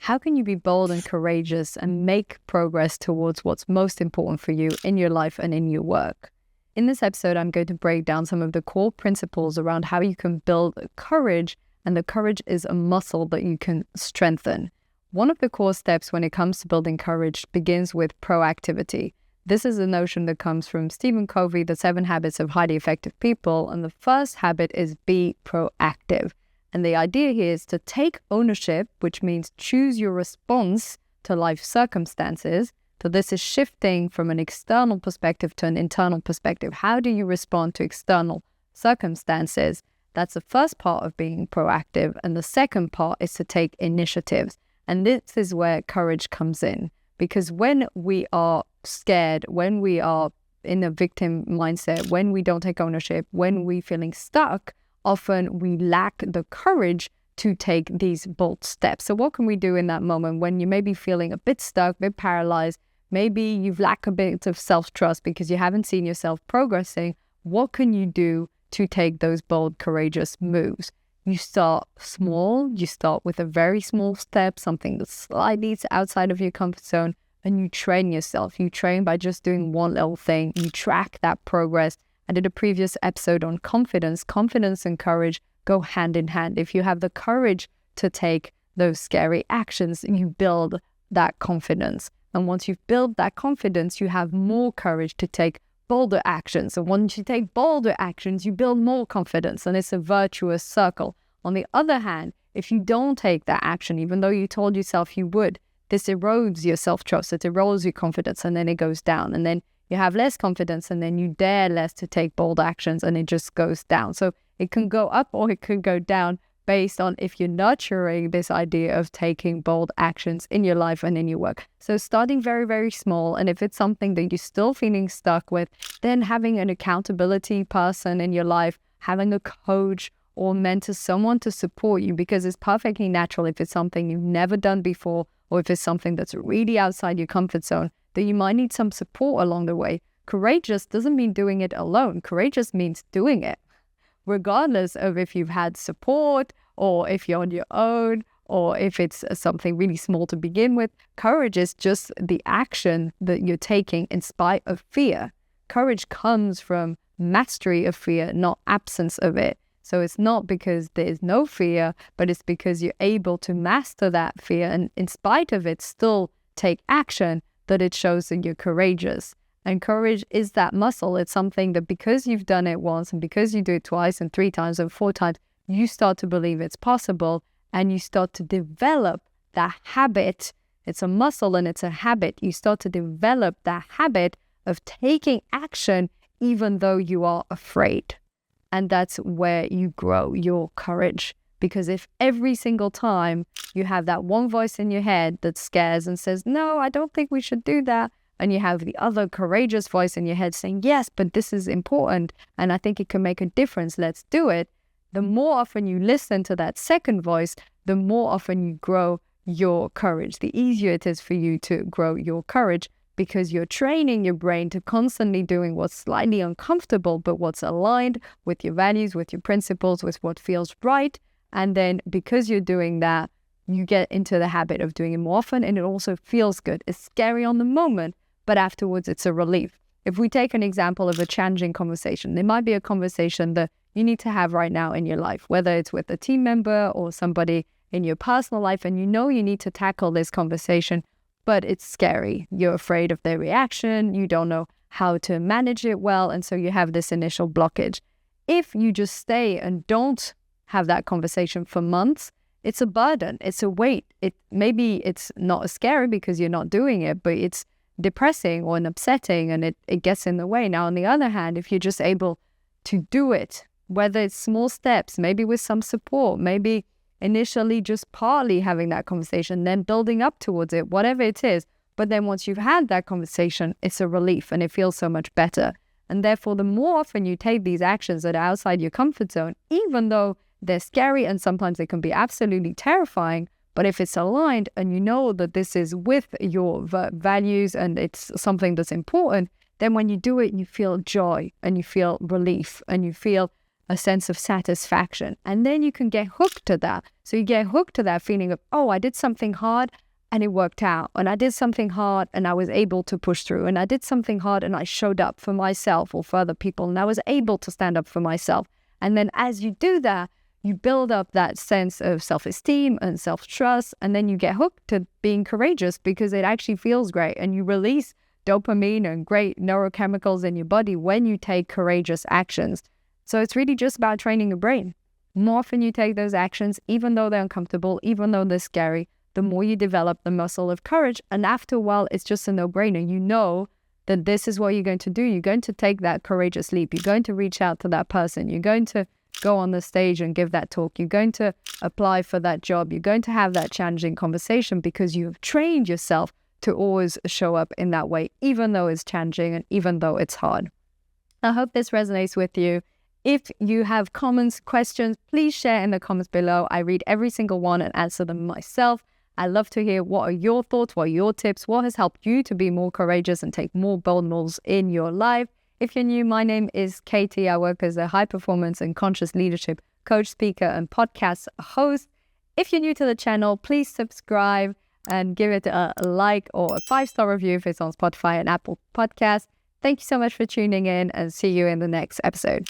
how can you be bold and courageous and make progress towards what's most important for you in your life and in your work? In this episode, I'm going to break down some of the core principles around how you can build courage, and the courage is a muscle that you can strengthen. One of the core steps when it comes to building courage begins with proactivity. This is a notion that comes from Stephen Covey, The 7 Habits of Highly Effective People, and the first habit is be proactive. And the idea here is to take ownership, which means choose your response to life circumstances. So this is shifting from an external perspective to an internal perspective. How do you respond to external circumstances? That's the first part of being proactive. And the second part is to take initiatives. And this is where courage comes in. Because when we are scared, when we are in a victim mindset, when we don't take ownership, when we're feeling stuck, often we lack the courage to take these bold steps. So what can we do in that moment when you may be feeling a bit stuck, a bit paralyzed? Maybe you've lacked a bit of self-trust because you haven't seen yourself progressing. What can you do to take those bold, courageous moves? You start small. You start with a very small step, something that's slightly outside of your comfort zone, and you train yourself. You train by just doing one little thing. You track that progress. I did a previous episode on confidence. Confidence and courage go hand in hand. If you have the courage to take those scary actions, you build that confidence. And once you've built that confidence, you have more courage to take bolder actions. And once you take bolder actions, you build more confidence. And it's a virtuous circle. On the other hand, if you don't take that action, even though you told yourself you would, this erodes your self-trust, it erodes your confidence, and then it goes down. And then you have less confidence, and then you dare less to take bold actions, and it just goes down. So it can go up or it can go down based on if you're nurturing this idea of taking bold actions in your life and in your work. So starting very, very small. And if it's something that you're still feeling stuck with, then having an accountability person in your life, having a coach or mentor, someone to support you, because it's perfectly natural if it's something you've never done before, or if it's something that's really outside your comfort zone, that you might need some support along the way. Courageous doesn't mean doing it alone. Courageous means doing it. Regardless of if you've had support or if you're on your own or if it's something really small to begin with, courage is just the action that you're taking in spite of fear. Courage comes from mastery of fear, not absence of it. So it's not because there's no fear, but it's because you're able to master that fear and in spite of it still take action, that it shows that you're courageous. And courage is that muscle. It's something that because you've done it once and because you do it twice and 3 times and 4 times, you start to believe it's possible and you start to develop that habit. It's a muscle and it's a habit. You start to develop that habit of taking action even though you are afraid. And that's where you grow your courage. Because if every single time you have that one voice in your head that scares and says, no, I don't think we should do that, and you have the other courageous voice in your head saying, yes, but this is important, and I think it can make a difference, let's do it. The more often you listen to that second voice, the more often you grow your courage. The easier it is for you to grow your courage because you're training your brain to constantly doing what's slightly uncomfortable, but what's aligned with your values, with your principles, with what feels right. And then because you're doing that, you get into the habit of doing it more often, and it also feels good. It's scary on the moment, but afterwards it's a relief. If we take an example of a challenging conversation, there might be a conversation that you need to have right now in your life, whether it's with a team member or somebody in your personal life, and you know you need to tackle this conversation, but it's scary. You're afraid of their reaction. You don't know how to manage it well, and so you have this initial blockage. If you just stay and don't have that conversation for months, it's a burden. It's a weight. Maybe it's not as scary because you're not doing it, but it's depressing or upsetting, and it gets in the way. Now, on the other hand, if you're just able to do it, whether it's small steps, maybe with some support, maybe initially just partly having that conversation, then building up towards it, whatever it is. But then once you've had that conversation, it's a relief and it feels so much better. And therefore, the more often you take these actions that are outside your comfort zone, even though they're scary and sometimes they can be absolutely terrifying, but if it's aligned and you know that this is with your values and it's something that's important, then when you do it, you feel joy and you feel relief and you feel a sense of satisfaction. And then you can get hooked to that. So you get hooked to that feeling of, oh, I did something hard and it worked out. And I did something hard and I was able to push through. And I did something hard and I showed up for myself or for other people. And I was able to stand up for myself. And then as you do that, you build up that sense of self-esteem and self-trust. And then you get hooked to being courageous because it actually feels great. And you release dopamine and great neurochemicals in your body when you take courageous actions. So it's really just about training your brain. The more often you take those actions, even though they're uncomfortable, even though they're scary, the more you develop the muscle of courage. And after a while, it's just a no-brainer. You know that this is what you're going to do. You're going to take that courageous leap. You're going to reach out to that person. You're going to go on the stage and give that talk. You're going to apply for that job. You're going to have that challenging conversation because you've trained yourself to always show up in that way, even though it's challenging and even though it's hard. I hope this resonates with you. If you have comments, questions, please share in the comments below. I read every single one and answer them myself. I love to hear what are your thoughts, what are your tips, what has helped you to be more courageous and take more bold moves in your life. If you're new, my name is Katie. I work as a high performance and conscious leadership coach, speaker, and podcast host. If you're new to the channel, please subscribe and give it a like or a 5-star review if it's on Spotify and Apple Podcasts. Thank you so much for tuning in and see you in the next episode.